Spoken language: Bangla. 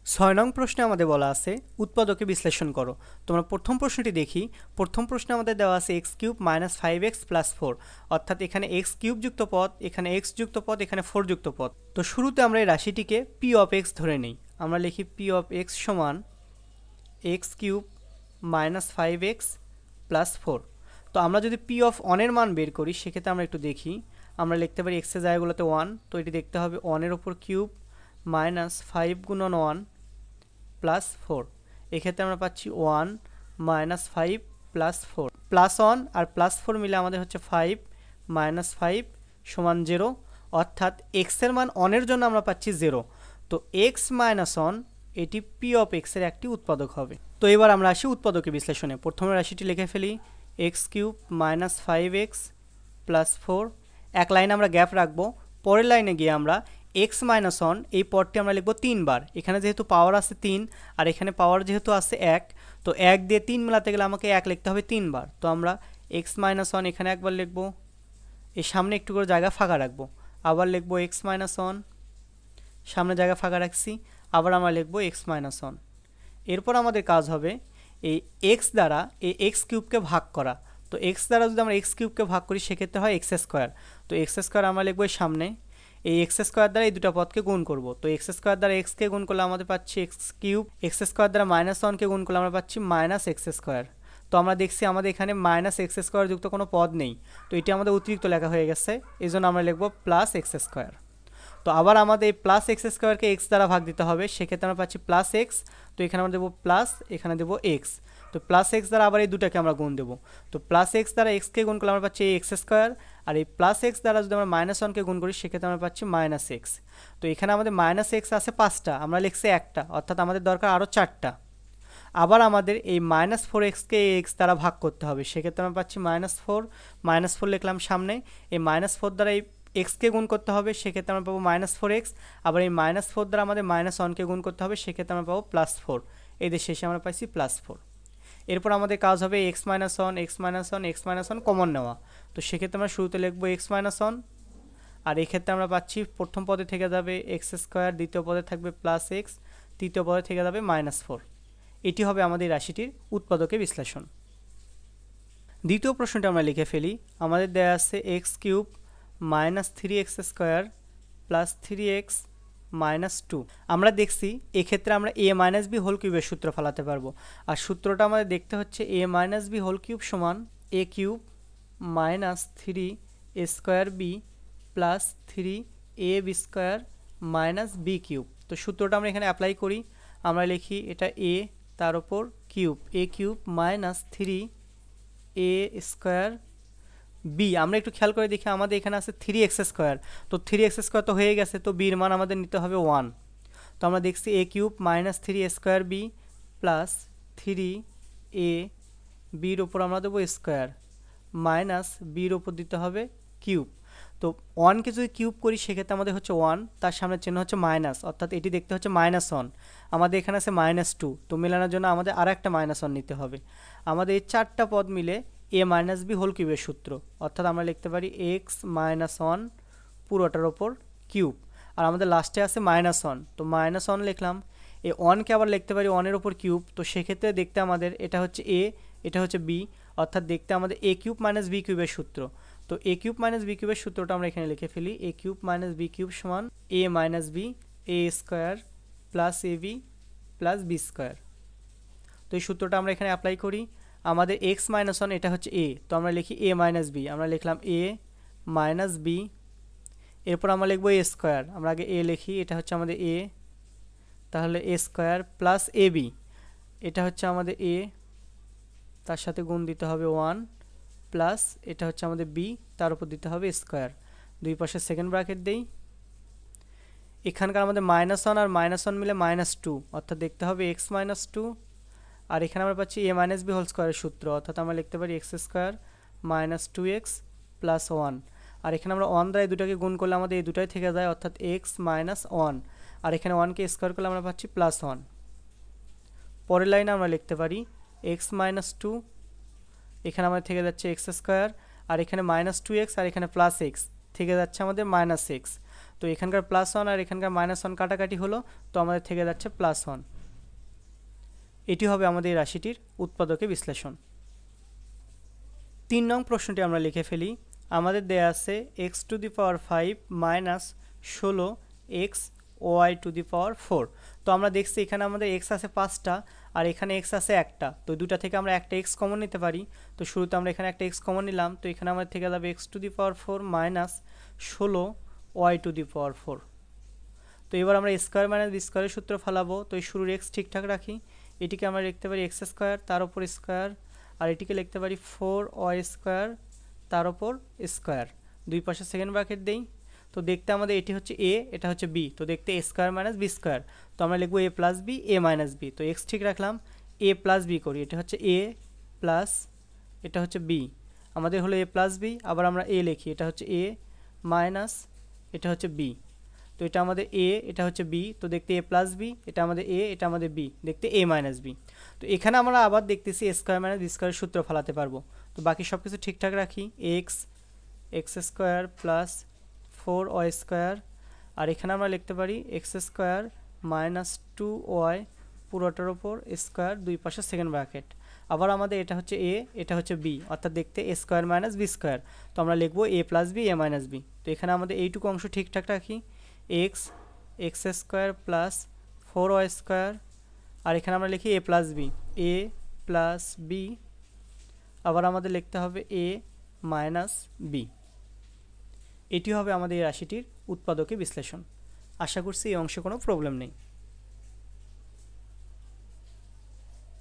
ছয় নং প্রশ্নে আমাদের বলা আছে উৎপাদকে বিশ্লেষণ করো। তোমরা প্রথম প্রশ্নটি দেখি। প্রথম প্রশ্নে আমাদের দেওয়া আছে x cube minus 5x plus 4, অর্থাৎ এখানে এক্স কিউব যুক্ত পদ, এখানে এক্স যুক্ত পদ, এখানে 4 যুক্ত পদ। তো শুরুতে আমরা এই রাশিটিকে পি অফ এক্স ধরে নিই। আমরা লিখি পি অফ এক্স সমান x cube minus 5x plus 4। তো আমরা যদি পি অফ ওয়ানের মান বের করি সেক্ষেত্রে আমরা একটু দেখি। আমরা লিখতে পারি এক্সের জায়গাগুলোতে 1, তো এটি দেখতে হবে 1-এর ওপর কিউব মাইনাস 5 গুণন 1 প্লাস 4। এক্ষেত্রে আমরা পাচ্ছি 1 মাইনাস 5 প্লাস 4, প্লাস 1 আর প্লাস 4 মিলে আমাদের হচ্ছে 5 মাইনাস 5 সমান 0, অর্থাৎ এক্সের মান 1-এর জন্য আমরা পাচ্ছি 0। তো এক্স মাইনাস 1 এটি পি অফ এক্সের একটি উৎপাদক হবে। তো এবার আমরা আসি উৎপাদকের বিশ্লেষণে। প্রথমে রাশিটি লিখে ফেলি x cube minus 5x plus 4, এক লাইনে আমরা গ্যাপ রাখবো। পরের লাইনে গিয়ে আমরা এক্স মাইনাস 1 এই পদটি আমরা লিখবো 3 বার। এখানে যেহেতু পাওয়ার আছে 3 আর এখানে পাওয়ার যেহেতু আছে 1, তো 1 দিয়ে 3 মেলাতে গেলে আমাকে 1 লিখতে হবে 3 বার। তো আমরা এক্স মাইনাস 1 এখানে একবার লিখবো, এর সামনে একটু করে জায়গা ফাঁকা রাখবো, আবার লিখবো এক্স মাইনাস 1, সামনে জায়গা ফাঁকা রাখছি, আবার আমরা লিখবো এক্স মাইনাস 1। এরপর আমাদের কাজ হবে এই এক্স দ্বারা এই এক্স কিউবকে ভাগ করা। তো এক্স দ্বারা যদি আমরা এক্স কিউবকে ভাগ করি সেক্ষেত্রে হয় এক্স স্কোয়ার। তো এক্স স্কোয়ার আমরা লিখবো এর সামনে, এই এক্স স্কোয়ার দ্বারা এই দুটো পদকে গুণ করব। তো এক্স স্কোয়ার দ্বারা এক্সকে গুণ করলে আমাদের পাচ্ছি এক্স কিউব, এক্স স্কোয়ার দ্বারা মাইনাস 1কে গুণ করলে আমরা পাচ্ছি মাইনাস এক্স স্কোয়ার। তো আমরা দেখছি আমাদের এখানে মাইনাস এক্স স্কোয়ার যুক্ত কোনো পদ নেই, তো এটি আমাদের অতিরিক্ত লেখা হয়ে গেছে, এই জন্য আমরা লিখবো প্লাস এক্স স্কোয়ার। তো আবার আমাদের এই প্লাস এক্স স্কোয়ারকে এক্স দ্বারা ভাগ দিতে হবে, সেক্ষেত্রে আমরা পাচ্ছি প্লাস এক্স। তো এখানে আমরা দেবো প্লাস, এখানে দেবো এক্স। তো প্লাস এক্স দ্বারা আবার এই দুটাকে আমরা গুণ দেবো। তো প্লাস এক্স দ্বারা এক্সকে গুণ করলে আমরা পাচ্ছি এক্স স্কোয়ার, আর এই প্লাস এক্স দ্বারা যদি আমরা মাইনাস 1কে গুণ করি সেক্ষেত্রে আমরা পাচ্ছি মাইনাস এক্স। তো এখানে আমাদের মাইনাস এক্স আছে 5টা, আমরা লিখছি একটা, অর্থাৎ আমাদের দরকার আরও 4টা। আবার আমাদের এই মাইনাস 4xকে এক্স দ্বারা ভাগ করতে হবে, সেক্ষেত্রে আমরা পাচ্ছি মাইনাস 4 লিখলাম সামনে, এই মাইনাস 4 দ্বারা এই এক্সকে গুণ করতে হবে, সেক্ষেত্রে আমরা পাবো মাইনাস 4x। আবার এই মাইনাস 4 দ্বারা আমাদের মাইনাস 1কে গুণ করতে হবে, সেক্ষেত্রে আমরা পাবো প্লাস 4। এদের শেষে আমরা পাইছি প্লাস 4। এরপর আমাদের কাজ হবে এক্স মাইনাস 1 কমন নেওয়া। তো সেক্ষেত্রে আমরা শুরুতে লিখবো এক্স মাইনাস 1, আর এক্ষেত্রে আমরা পাচ্ছি প্রথম পদে থেকে যাবে এক্স স্কোয়ার, দ্বিতীয় পদে থাকবে প্লাস এক্স, তৃতীয় পদে থেকে যাবে মাইনাস 4। এটি হবে আমাদের রাশিটির উৎপাদকে বিশ্লেষণ। দ্বিতীয় প্রশ্নটা আমরা লিখে ফেলি। আমাদের দেয়া আছে x cube minus 3x square plus 3x minus 2। আমরা দেখছি এক্ষেত্রে আমরা a মাইনাস বি হোল কিউবের সূত্র ফেলাতে পারবো, আর সূত্রটা আমাদের দেখতে হচ্ছে a minus B whole cube সমান a cube minus 3a square B plus 3ab square minus B cube. তো সূত্রটা আমরা এখানে অ্যাপ্লাই করি। আমরা লিখি এটা a, তার উপর cube, a cube minus 3a square B. আমরা একটু খেয়াল করে দেখি আমাদের এখানে আছে 3x স্কোয়ার, তো 3x স্কোয়ার তো হয়ে গেছে, তো বির মান আমাদের নিতে হবে 1। তো আমরা দেখছি a cube minus 3a square B plus 3a, বির ওপর আমরা দেবো স্কোয়ার, মাইনাস বির ওপর দিতে হবে কিউব। তো 1কে যদি কিউব করি সেক্ষেত্রে আমাদের হচ্ছে 1, তার সামনে চিহ্ন হচ্ছে মাইনাস, অর্থাৎ এটি দেখতে হচ্ছে মাইনাস 1। আমাদের এখানে আছে মাইনাস 2, তো মেলানোর জন্য আমাদের আর একটা মাইনাস 1 নিতে হবে। আমাদের এই 4টা পদ মিলে a মাইনাস বি হোল কিউবের সূত্র, অর্থাৎ আমরা লিখতে পারি এক্স মাইনাস 1 পুরোটার ওপর কিউব, আর আমাদের লাস্টে আছে মাইনাস 1, তো মাইনাস 1 লিখলাম। এই 1কে আবার লিখতে পারি 1-এর ওপর কিউব, তো সেক্ষেত্রে দেখতে আমাদের এটা হচ্ছে a, এটা হচ্ছে b, অর্থাৎ দেখতে আমাদের a কিউব মাইনাস বি কিউবের সূত্র। তো a কিউব মাইনাস বি কিউবের সূত্রটা আমরা এখানে লিখে ফেলি, a cube minus B cube সমান a minus B a square plus A B plus B square. তো এই সূত্রটা আমরা এখানে অ্যাপ্লাই করি। আমাদের এক্স মাইনাস 1 এটা হচ্ছে a, তো আমরা লিখি a মাইনাস বি, আমরা লিখলাম a মাইনাস বি। এরপর আমরা লিখবো a স্কোয়ার, আমরা আগে a লিখি, এটা হচ্ছে আমাদের a, তাহলে a square plus A B, এটা হচ্ছে আমাদের a, তার সাথে গুণ দিতে হবে 1 প্লাস এটা হচ্ছে আমাদের b, তার উপর দিতে হবে স্কোয়ার। দুই পাশে সেকেন্ড ব্র্যাকেট দেই। এখানকার আমাদের মাইনাস 1 আর মাইনাস 1 মিলে মাইনাস 2, অর্থাৎ দেখতে হবে এক্স মাইনাস 2। আর এখানে আমরা পাচ্ছি a মাইনাস বি হোল স্কোয়ারের সূত্র, অর্থাৎ আমরা লিখতে পারি x square minus 2x plus 1। আর এখানে আমরা 1 দ্বারা এই দুটাকে গুণ করলে আমাদের এই দুটাই থেকে যায়, অর্থাৎ এক্স মাইনাস 1। আর এখানে 1কে স্কোয়ার করলে আমরা পাচ্ছি প্লাস 1। পরের লাইনে আমরা লিখতে পারি এক্স মাইনাস 2, এখানে আমাদের থেকে যাচ্ছে এক্স স্কোয়ার, আর এখানে মাইনাস 2x আর এখানে প্লাস এক্স থেকে যাচ্ছে আমাদের মাইনাস এক্স। তো তো এখানকার +1 আর এখানকার -1 কাটাকাটি হলো, তো আমাদের থেকে যাচ্ছে +1। এটি হবে আমাদের এই রাশিটির উৎপাদকে বিশ্লেষণ। 3 নং প্রশ্নটি আমরা লিখে ফেলি। আমাদের দেয়া আছে x⁵ মাইনাস 16 y⁴। তো আমরা দেখছি এখানে আমাদের x আছে 5টা আর এখানে x আছে একটা, তো দুটা থেকে আমরা একটা x কমন নিতে পারি। তো শুরুতে আমরা এখানে একটা x কমন নিলাম, তো এখানে আমাদের থেকে যাবে x⁴ মাইনাস 16 y⁴। তো এবার আমরা স্কোয়ার মাইনাস বি স্কোয়ারের সূত্র ফেলাবো। তো এই শুরুর x ঠিকঠাক রাখি, এটিকে আমরা লিখতে পারি x² তার উপর স্কোয়ার, আর এটিকে লিখতে পারি 4y² তার উপর স্কোয়ার, দুই পাশে সেকেন্ড ব্র্যাকেট দেই। তো দেখতে আমাদের এটি হচ্ছে a, এটা হচ্ছে b, তো দেখতে a² মাইনাস b স্কোয়ার, তো আমরা লিখবো a plus b, a minus b। তো x ঠিক রাখলাম, a প্লাস b করি, এটা হচ্ছে a প্লাস, এটা হচ্ছে b, আমাদের হলো a প্লাস b, আবার আমরা a লিখি, এটা হচ্ছে a মাইনাস, এটা হচ্ছে b। তো এটা আমাদের a, এটা হচ্ছে b, তো দেখতে a প্লাস b, এটা আমাদের a, এটা আমাদের b, দেখতে a মাইনাস b। তো এখানে আমরা আবার দেখতেছি a স্কোয়ার মাইনাস b স্কোয়ারের সূত্র ফেলাতে পারবো। তো বাকি সব কিছু ঠিকঠাক রাখি, x² প্লাস 4y², আর এখানে আমরা লিখতে পারি x² মাইনাস 2y পুরোটার ওপর স্কোয়ার, দুই পাশে সেকেন্ড ব্র্যাকেট। আবার আমাদের এটা হচ্ছে a, এটা হচ্ছে b, অর্থাৎ দেখতে a² মাইনাস b স্কোয়ার, তো আমরা লিখবো a plus b, a minus b। তো এখানে আমাদের এইটুকু অংশ ঠিকঠাক রাখি, x² প্লাস 4y², আর এখানে আমরা লিখি a plus b, a plus b, আবার আমাদের লিখতে হবে a মাইনাস b। এটি হবে আমাদের এই রাশিটির উৎপাদকে বিশ্লেষণ। আশা করছি এই অংশে কোনো প্রবলেম নেই।